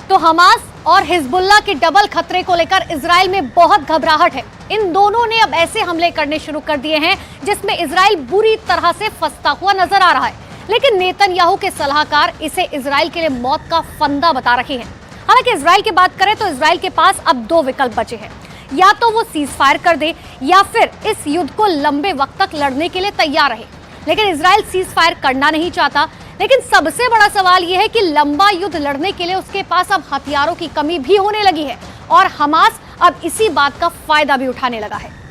तो हमास और हिजबुल्लाह के डबल खतरे को लेकर इजराइल में बहुत घबराहट है। इन दोनों ने अब ऐसे हमले करने शुरू कर दिए हैं जिसमें इजराइल बुरी तरह से फंसता हुआ नजर आ रहा है। लेकिन नेतन्याहू के सलाहकार इसे इजराइल के लिए मौत का फंदा बता रहे हैं। हालांकि इजराइल की बात करें तो इजराइल के पास अब दो विकल्प बचे हैं, या तो वो सीज फायर कर दे या फिर इस युद्ध को लंबे वक्त तक लड़ने के लिए तैयार रहे। लेकिन इजराइल सीज फायर करना नहीं चाहता। लेकिन सबसे बड़ा सवाल यह है कि लंबा युद्ध लड़ने के लिए उसके पास अब हथियारों की कमी भी होने लगी है और हमास अब इसी बात का फायदा भी उठाने लगा है।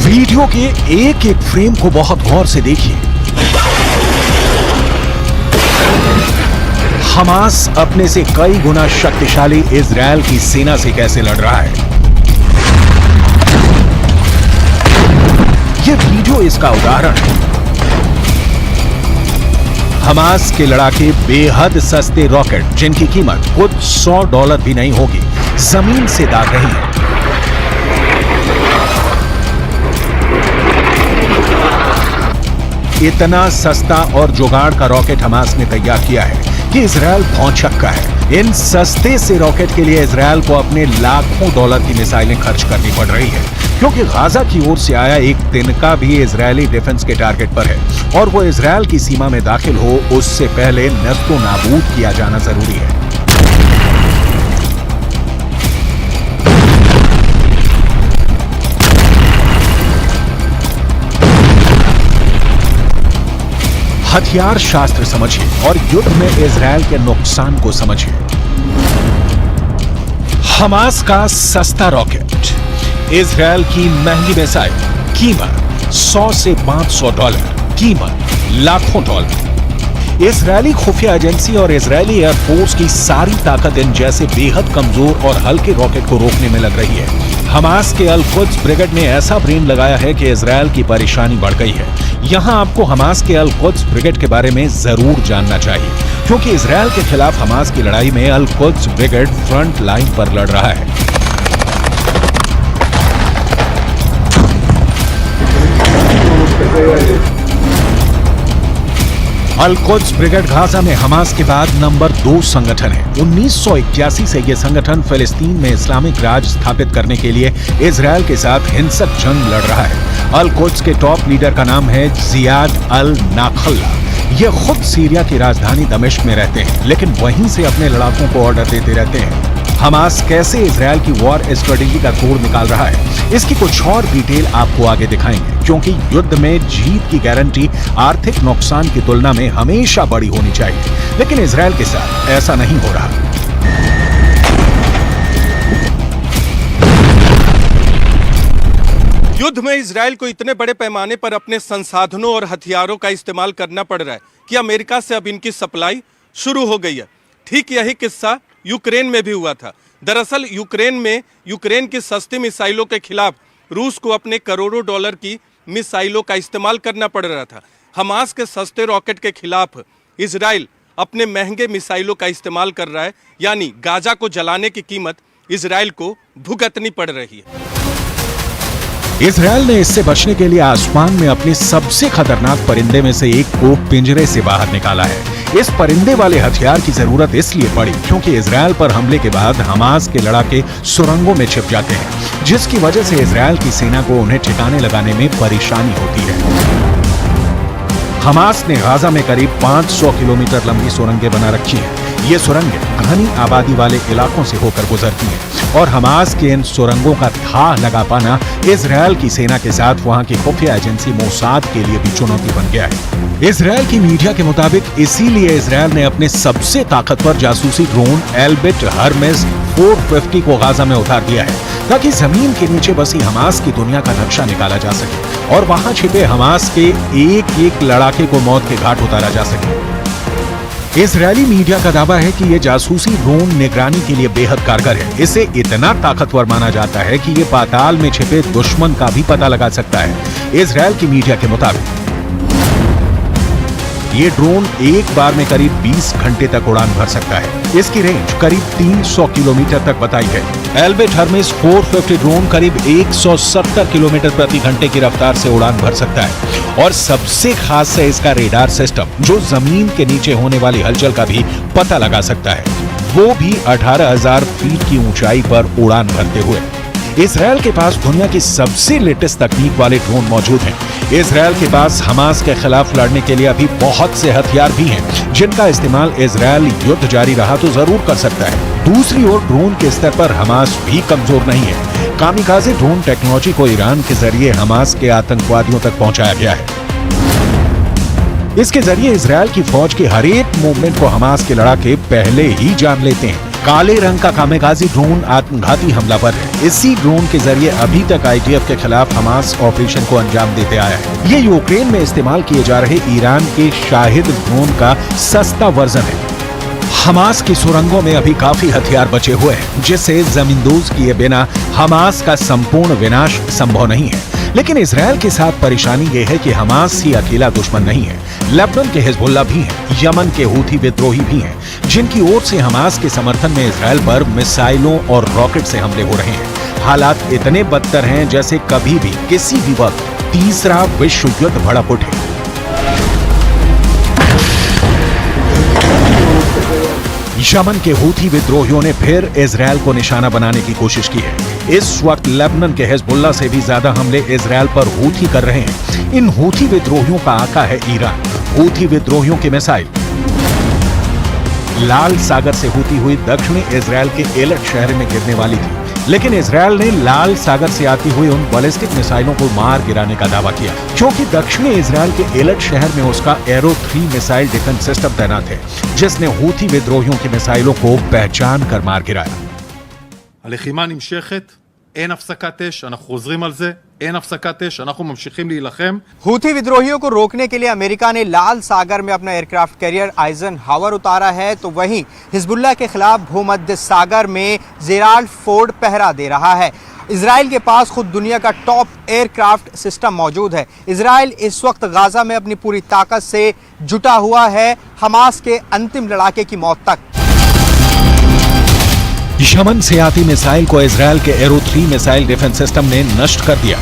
वीडियो के एक एक फ्रेम को बहुत गौर से देखिए। हमास अपने से कई गुना शक्तिशाली इजरायल की सेना से कैसे लड़ रहा है, यह वीडियो इसका उदाहरण है। हमास के लड़ाके बेहद सस्ते रॉकेट, जिनकी कीमत खुद $100 भी नहीं होगी, जमीन से दाग रही है। इतना सस्ता और जुगाड़ का रॉकेट हमास ने तैयार किया है कि इजरायल भौंचक्का है। इन सस्ते से रॉकेट के लिए इजरायल को अपने लाखों डॉलर की मिसाइलें खर्च करनी पड़ रही है, क्योंकि गाजा की ओर से आया एक तिनका भी इजरायली डिफेंस के टारगेट पर है और वो इजरायल की सीमा में दाखिल हो उससे पहले नस्तो नाबूद किया जाना जरूरी है। हथियार शास्त्र समझिए और युद्ध में इजरायल के नुकसान को समझिए। हमास का सस्ता रॉकेट, इजरायल की महंगी मिसाइल, कीमत $100 से $500, कीमत लाखों डॉलर। इजरायली खुफिया एजेंसी और इजरायली एयरफोर्स की सारी ताकत इन जैसे बेहद कमजोर और हल्के रॉकेट को रोकने में लग रही है। हमास के अल कुद्स ब्रिगेड ने ऐसा ब्रेन लगाया है कि इजरायल की परेशानी बढ़ गई है। यहां आपको हमास के अल कुद्स ब्रिगेड के बारे में जरूर जानना चाहिए, क्योंकि इजरायल के खिलाफ हमास की लड़ाई में अल कुद्स ब्रिगेड फ्रंट लाइन पर लड़ रहा है। अल कुद्स ब्रिगेड गाजा में हमास के बाद नंबर 2 संगठन है। 1981 से यह संगठन फिलिस्तीन में इस्लामिक राज स्थापित करने के लिए इजरायल के साथ हिंसक जंग लड़ रहा है। अल कुद्स के टॉप लीडर का नाम है जियाद अल नाखल्ला। ये खुद सीरिया की राजधानी दमिश्क में रहते हैं, लेकिन वहीं से अपने लड़ाकों को ऑर्डर देते रहते हैं। हमास कैसे इजरायल की वॉर स्ट्रेटेजी का तोड़ निकाल रहा है, इसकी कुछ और डिटेल आपको आगे दिखाएंगे, क्योंकि युद्ध में जीत की गारंटी आर्थिक नुकसान की तुलना में हमेशा बड़ी होनी चाहिए। लेकिन इजरायल के साथ ऐसा नहीं हो रहा। युद्ध में इजरायल को इतने बड़े पैमाने पर अपने संसाधनों और हथियारों का इस्तेमाल करना पड़ रहा है कि अमेरिका से अब इनकी सप्लाई शुरू हो गई है। ठीक यही किस्सा यूक्रेन में भी हुआ था। दरअसल यूक्रेन में यूक्रेन की सस्ती मिसाइलों के खिलाफ रूस को अपने करोड़ों डॉलर की मिसाइलों का इस्तेमाल करना पड़ रहा था। हमास के सस्ते रॉकेट के खिलाफ इजराइल अपने महंगे मिसाइलों का इस्तेमाल कर रहा है, यानी गाजा को जलाने की कीमत इजराइल को भुगतनी पड़ रही है। इजरायल ने इससे बचने के लिए आसमान में अपने सबसे खतरनाक परिंदे में से एक को पिंजरे से बाहर निकाला है। इस परिंदे वाले हथियार की जरूरत इसलिए पड़ी क्योंकि इजरायल पर हमले के बाद हमास के लड़ाके सुरंगों में छिप जाते हैं, जिसकी वजह से इजरायल की सेना को उन्हें ठिकाने लगाने में परेशानी होती है। हमास ने गाजा में करीब 500 किलोमीटर लंबी सुरंगें बना रखी हैं। ये सुरंगें घनी आबादी वाले इलाकों से होकर गुजरती हैं और हमास के इन सुरंगों का था लगा पाना इजरायल की सेना के साथ वहां की खुफिया एजेंसी मोसाद के लिए भी चुनौती बन गया है। इजरायल की मीडिया के मुताबिक इसीलिए इजरायल ने अपने सबसे ताकतवर जासूसी ड्रोन एल्बिट हर्मेस 450 को गाजा में उतार दिया है, ताकि जमीन के नीचे बसी हमास की दुनिया का नक्शा निकाला जा सके और वहां छिपे हमास के एक एक लड़ाके को मौत के घाट उतारा जा सके। इजरायली मीडिया का दावा है कि ये जासूसी ड्रोन निगरानी के लिए बेहद कारगर है। इसे इतना ताकतवर माना जाता है कि ये पाताल में छिपे दुश्मन का भी पता लगा सकता है। इजरायल की मीडिया के मुताबिक ये ड्रोन एक बार में करीब 20 घंटे तक उड़ान भर सकता है। इसकी रेंज करीब 300 किलोमीटर तक बताई है। एल्बिट हर्मेस 450 ड्रोन करीब 170 किलोमीटर प्रति घंटे की रफ्तार से उड़ान भर सकता है। और सबसे खास है इसका रेडार सिस्टम, जो जमीन के नीचे होने वाली हलचल का भी पता लगा सकता है, वो भी 18,000 फीट की ऊंचाई पर उड़ान भरते हुए। इजरायल के पास दुनिया की सबसे लेटेस्ट तकनीक वाले ड्रोन मौजूद हैं। इजरायल के पास हमास के खिलाफ लड़ने के लिए अभी बहुत से हथियार भी हैं, जिनका इस्तेमाल इजरायल युद्ध जारी रहा तो जरूर कर सकता है। दूसरी ओर ड्रोन के स्तर पर हमास भी कमजोर नहीं है। कामिकाज़े ड्रोन टेक्नोलॉजी को ईरान के जरिए हमास के आतंकवादियों तक पहुंचाया गया है। इसके जरिए इजरायल की फौज के हर एक मूवमेंट को हमास के लड़ाके पहले ही जान लेते हैं। काले रंग का कामिकाज़ी ड्रोन आत्मघाती हमलावर है। इसी ड्रोन के जरिए अभी तक आईडीएफ के खिलाफ हमास ऑपरेशन को अंजाम देते आया है। ये यूक्रेन में इस्तेमाल किए जा रहे ईरान के शाहिद ड्रोन का सस्ता वर्जन है। हमास की सुरंगों में अभी काफी हथियार बचे हुए हैं, जिससे जमींदोज किए बिना हमास का संपूर्ण विनाश संभव नहीं है। लेकिन इजरायल के साथ परेशानी यह है कि हमास ही अकेला दुश्मन नहीं है। लेबनान के हिजबुल्लाह भी हैं, यमन के हूथी विद्रोही भी हैं, जिनकी ओर से हमास के समर्थन में इजरायल पर मिसाइलों और रॉकेट से हमले हो रहे हैं। हालात इतने बदतर हैं जैसे कभी भी किसी भी वक्त तीसरा विश्व युद्ध भड़क उठे। यमन के हूथी विद्रोहियों ने फिर इजरायल को निशाना बनाने की कोशिश की है। इस वक्त लेबनान के हिजबुल्लाह से भी ज्यादा हमले इजरायल पर हूथी कर रहे हैं। इन हूथी विद्रोहियों का आका है ईरान। हूथी विद्रोहियों की मिसाइल लाल सागर से होती हुई दक्षिणी इजरायल के एलट शहर में गिरने वाली थी, लेकिन इजरायल ने लाल सागर से आती हुई उन बैलिस्टिक मिसाइलों को मार गिराने का दावा किया, क्योंकि दक्षिणी इजरायल के एलट शहर में उसका एरो 3 मिसाइल डिफेंस सिस्टम तैनात है, जिसने हूथी विद्रोहियों की मिसाइलों को पहचान कर मार गिराया। הלחימה נמשכת, אין הפסקת אש, אנחנו חוזרים על זה, אין הפסקת אש, אנחנו ממשיכים להילחם. हूथी विद्रोहियों को रोकने के लिए अमेरिका ने लाल सागर में अपना एयरक्राफ्ट कैरियर आइजनहावर उतारा है, तो वहीं हिजबुल्लाह के खिलाफ भूमध्य सागर में जेराल्ड फोर्ड पहरा दे रहा है। इजराइल के पास खुद दुनिया का टॉप एयरक्राफ्ट सिस्टम मौजूद है। इजराइल इस वक्त गाजा में अपनी पूरी ताकत से जुटा हुआ है हमास के अंतिम लड़ाके की मौत तक। यमन से आती मिसाइल को इजरायल के एरो 3 मिसाइल डिफेंस सिस्टम ने नष्ट कर दिया।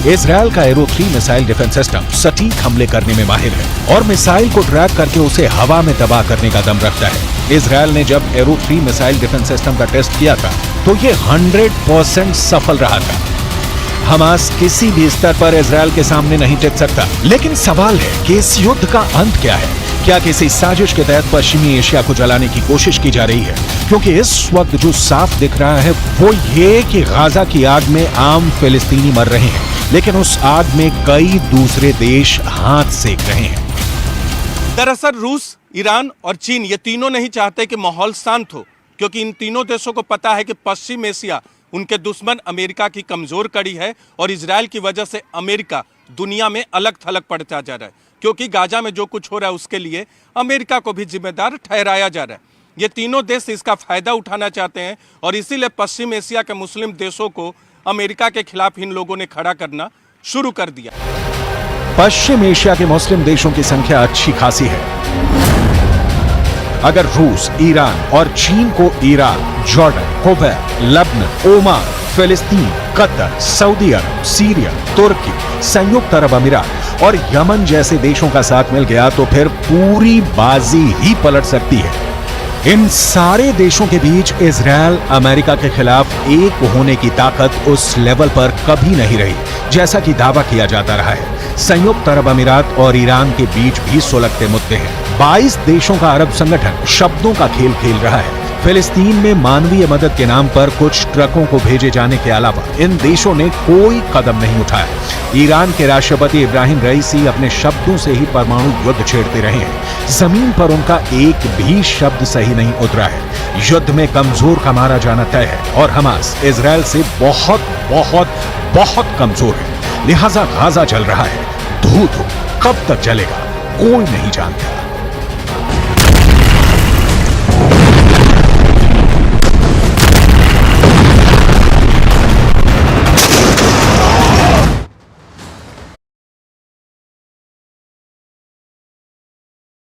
इजरायल का एरो 3 मिसाइल डिफेंस सिस्टम सटीक हमले करने में माहिर है और मिसाइल को ट्रैक करके उसे हवा में तबाह करने का दम रखता है। इजरायल ने जब एरो 3 मिसाइल डिफेंस सिस्टम का टेस्ट किया था तो ये 100% सफल रहा था। हमास किसी भी स्तर पर इजरायल के सामने नहीं टिक सकता। लेकिन सवाल है कि इस युद्ध का अंत क्या है? क्या किसी साजिश के तहत पश्चिमी एशिया को जलाने की कोशिश की जा रही है? क्योंकि इस वक्त जो साफ दिख रहा है वो ये कि गाजा की आग में आम फिलिस्तीनी मर रहे हैं, लेकिन उस आग में कई दूसरे देश हाथ सेक रहे हैं। दरअसल रूस, ईरान और चीन ये तीनों नहीं चाहते कि माहौल शांत हो, क्योंकि इन तीनों देशों को पता है कि पश्चिम एशिया उनके दुश्मन अमेरिका की कमजोर कड़ी है और इजरायल की वजह से अमेरिका दुनिया में अलग थलग पड़ता जा रहा है, क्योंकि गाजा में जो कुछ हो रहा है उसके लिए अमेरिका को भी जिम्मेदार ठहराया जा रहा है। ये तीनों देश इसका फायदा उठाना चाहते हैं और इसीलिए पश्चिम एशिया के मुस्लिम देशों को अमेरिका के खिलाफ इन लोगों ने खड़ा करना शुरू कर दिया। पश्चिम एशिया के मुस्लिम देशों की संख्या अच्छी खासी है। अगर रूस, ईरान और चीन को Iran, Jordan, Kuwait, Lebanon, Oman, फिलिस्तीन, कतर, सऊदी अरब, सीरिया, तुर्की, संयुक्त अरब अमीरात और यमन जैसे देशों का साथ मिल गया तो फिर पूरी बाजी ही पलट सकती है। इन सारे देशों के बीच इजरायल अमेरिका के खिलाफ एक होने की ताकत उस लेवल पर कभी नहीं रही, जैसा कि दावा किया जाता रहा है। संयुक्त अरब अमीरात और ईरान के बीच भी सुलगते मुद्दे हैं। 22 देशों का अरब संगठन शब्दों का खेल खेल रहा है। फिलिस्तीन में मानवीय मदद के नाम पर कुछ ट्रकों को भेजे जाने के अलावा इन देशों ने कोई कदम नहीं उठाया। ईरान के राष्ट्रपति इब्राहिम रईसी अपने शब्दों से ही परमाणु युद्ध छेड़ते रहे हैं। जमीन पर उनका एक भी शब्द सही नहीं उतरा है। युद्ध में कमजोर का मारा जाना तय है और हमास इजरायल से बहुत बहुत बहुत कमजोर है। लिहाजा गाजा जल रहा है। धू कब तक जलेगा कोई नहीं जानता।